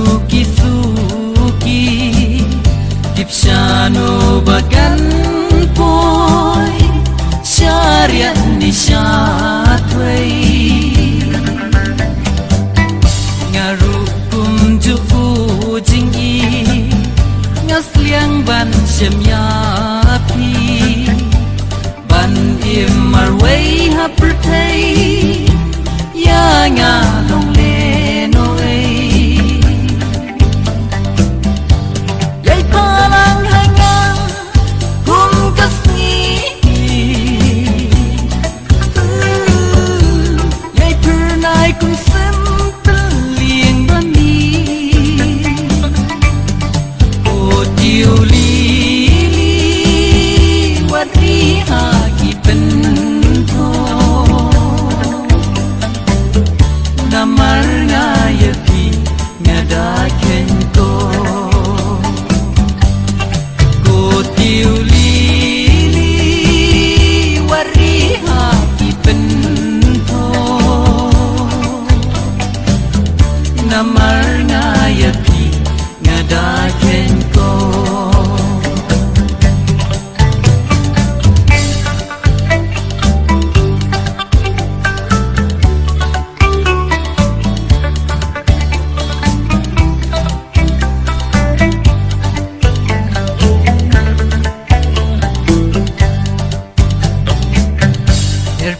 suki suki dipshano bagan poi syariat ni syatway ngaru kum ju jing i ngas liang ban shem ya pi ban im mar way ha prtei ya nga long le no ei yai palang hanga kum kasni yai pernai kum sem liang bani o diu li wat ri ha ki pen namar ngaya pi ngada ken ko tiu li wari ha ki pen tho namar ngaya pi ngada ken ko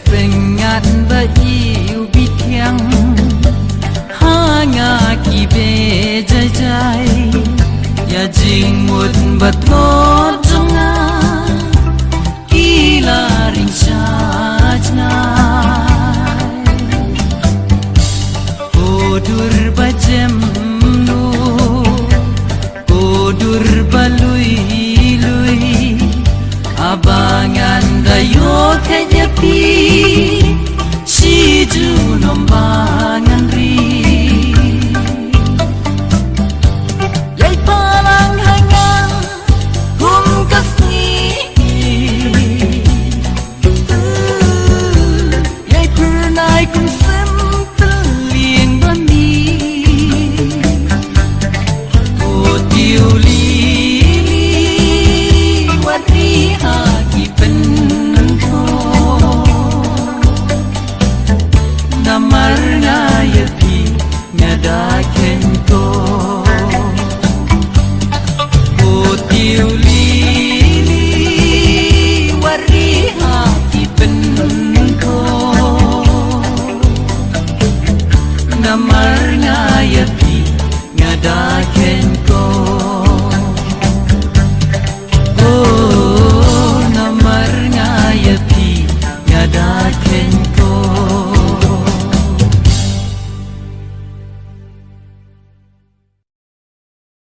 pengat ba iu bitiang hanga ki be jai jai ya jing mut bat lo jonga kila ring sajna kodur bajem nu kodur balui lui abangan dayo kenya pi si ju nombangan ri yai palang hangang kum kasni yai pernai kum sem liang bani o tiu li wat ri ha ki pen namar ngaya pi ngada ken ko o tiu li wari ha ki pen ko namar ngaya pi ngada ken ko